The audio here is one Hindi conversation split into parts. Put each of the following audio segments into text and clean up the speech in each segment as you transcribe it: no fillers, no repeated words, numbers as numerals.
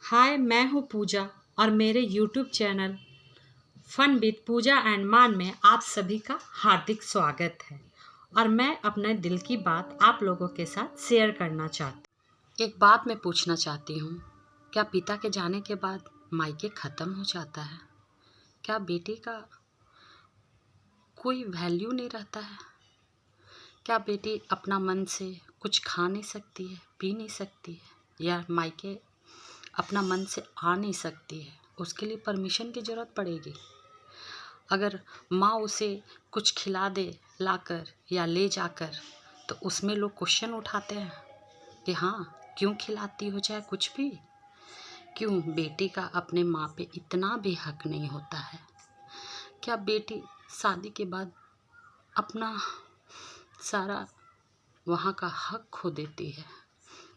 हाय, मैं हूँ पूजा और मेरे YouTube channel fun with Pooja and Maan में आप सभी का हार्दिक स्वागत है। और मैं अपने दिल की बात आप लोगों के साथ शेयर करना चाहती। एक बात मैं पूछना चाहती हूँ, क्या पिता के जाने के बाद मायके ख़त्म हो जाता है? क्या बेटी का कोई वैल्यू नहीं रहता है? क्या बेटी अपना मन से कुछ खा नहीं सकती है, पी नहीं सकती है, या मायके अपना मन से आ नहीं सकती है? उसके लिए परमिशन की ज़रूरत पड़ेगी। अगर माँ उसे कुछ खिला दे लाकर या ले जाकर, तो उसमें लोग क्वेश्चन उठाते हैं कि हाँ, क्यों खिलाती हो, चाहे कुछ भी। क्यों बेटी का अपने माँ पे इतना भी हक नहीं होता है? क्या बेटी शादी के बाद अपना सारा वहाँ का हक खो देती है?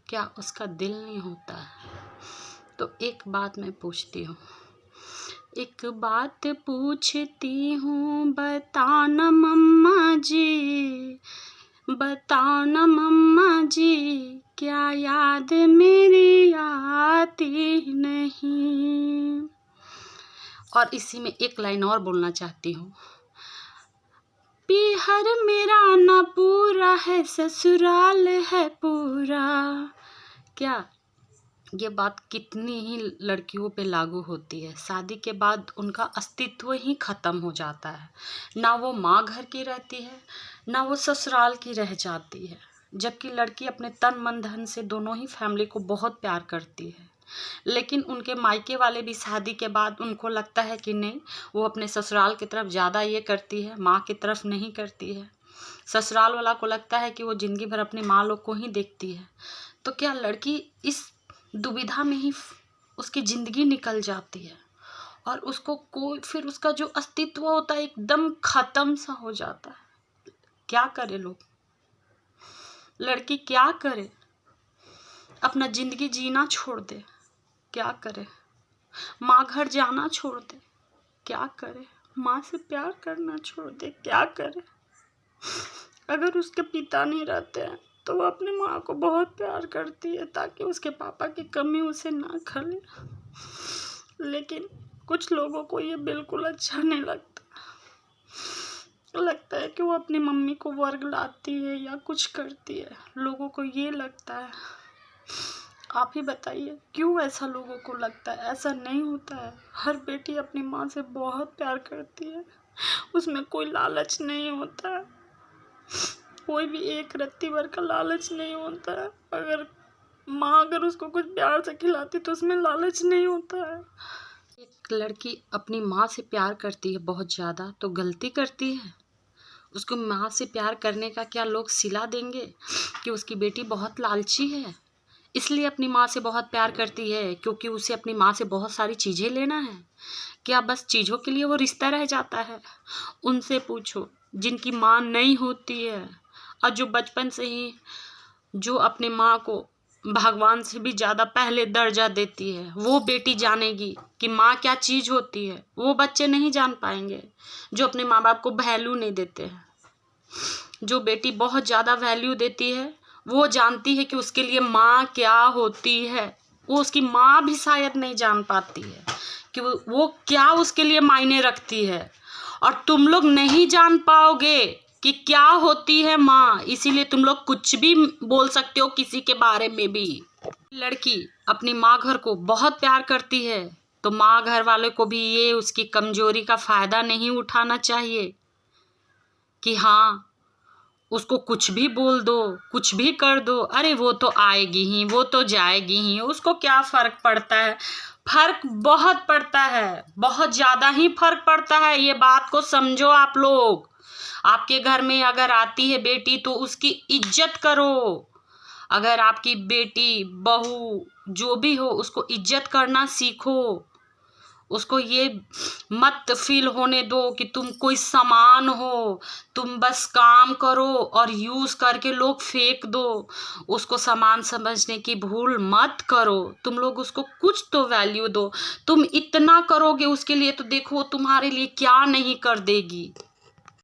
क्या उसका दिल नहीं होता है? तो एक बात मैं पूछती हूँ, एक बात पूछती हूँ, बताना मम्मा जी, बताना मम्मा जी, क्या याद मेरी आती नहीं? और इसी में एक लाइन और बोलना चाहती हूँ, पीहर मेरा ना पूरा है, ससुराल है पूरा। क्या ये बात कितनी ही लड़कियों पे लागू होती है? शादी के बाद उनका अस्तित्व ही ख़त्म हो जाता है। ना वो माँ घर की रहती है, ना वो ससुराल की रह जाती है। जबकि लड़की अपने तन मन धन से दोनों ही फैमिली को बहुत प्यार करती है, लेकिन उनके मायके वाले भी शादी के बाद उनको लगता है कि नहीं, वो अपने ससुराल की तरफ ज़्यादा ये करती है, माँ की तरफ नहीं करती है। ससुराल वाला को लगता है कि वो ज़िंदगी भर अपनी माँ लोग को ही देखती है। तो क्या लड़की इस दुविधा में ही उसकी ज़िंदगी निकल जाती है और उसको कोई, फिर उसका जो अस्तित्व होता है एकदम ख़त्म सा हो जाता है। क्या करे लोग? लड़की क्या करे? अपना ज़िंदगी जीना छोड़ दे, क्या करे? माँ घर जाना छोड़ दे, क्या करे? माँ से प्यार करना छोड़ दे, क्या करे? अगर उसके पिता नहीं रहते हैं तो वो अपनी माँ को बहुत प्यार करती है ताकि उसके पापा की कमी उसे ना खले। लेकिन कुछ लोगों को ये बिल्कुल अच्छा नहीं लगता। लगता है कि वो अपनी मम्मी को वर्ग लाती है या कुछ करती है। लोगों को ये लगता है। आप ही बताइए, क्यों ऐसा लोगों को लगता है? ऐसा नहीं होता है। हर बेटी अपनी माँ से बहुत प्यार करती है, उसमें कोई लालच नहीं होता है। कोई भी एक रत्ती भर का लालच नहीं होता है। अगर उसको कुछ प्यार से खिलाती तो उसमें लालच नहीं होता है। एक लड़की अपनी माँ से प्यार करती है बहुत ज़्यादा, तो गलती करती है? उसको माँ से प्यार करने का क्या लोग सिला देंगे कि उसकी बेटी बहुत लालची है, इसलिए अपनी माँ से बहुत प्यार करती है क्योंकि उसे अपनी माँ से बहुत सारी चीज़ें लेना है? क्या बस चीज़ों के लिए वो रिश्ता रह जाता है? उनसे पूछो जिनकी माँ नहीं होती है और जो बचपन से ही जो अपने माँ को भगवान से भी ज़्यादा पहले दर्जा देती है, वो बेटी जानेगी कि माँ क्या चीज़ होती है। वो बच्चे नहीं जान पाएंगे जो अपने माँ बाप को वैल्यू नहीं देते हैं। जो बेटी बहुत ज़्यादा वैल्यू देती है वो जानती है कि उसके लिए माँ क्या होती है। वो उसकी माँ भी शायद नहीं जान पाती है कि वो क्या उसके लिए मायने रखती है। और तुम लोग नहीं जान पाओगे कि क्या होती है माँ, इसीलिए तुम लोग कुछ भी बोल सकते हो किसी के बारे में भी। लड़की अपनी माँ घर को बहुत प्यार करती है तो माँ घर वाले को भी ये उसकी कमजोरी का फ़ायदा नहीं उठाना चाहिए कि हाँ, उसको कुछ भी बोल दो, कुछ भी कर दो, अरे वो तो आएगी ही, वो तो जाएगी ही, उसको क्या फ़र्क पड़ता है। फ़र्क बहुत पड़ता है, बहुत ज़्यादा ही फ़र्क पड़ता है। ये बात को समझो आप लोग। आपके घर में अगर आती है बेटी तो उसकी इज्जत करो। अगर आपकी बेटी, बहू, जो भी हो, उसको इज्जत करना सीखो। उसको ये मत फील होने दो कि तुम कोई सामान हो, तुम बस काम करो और यूज़ करके लोग फेंक दो। उसको सामान समझने की भूल मत करो। तुम लोग उसको कुछ तो वैल्यू दो। तुम इतना करोगे उसके लिए तो देखो तुम्हारे लिए क्या नहीं कर देगी।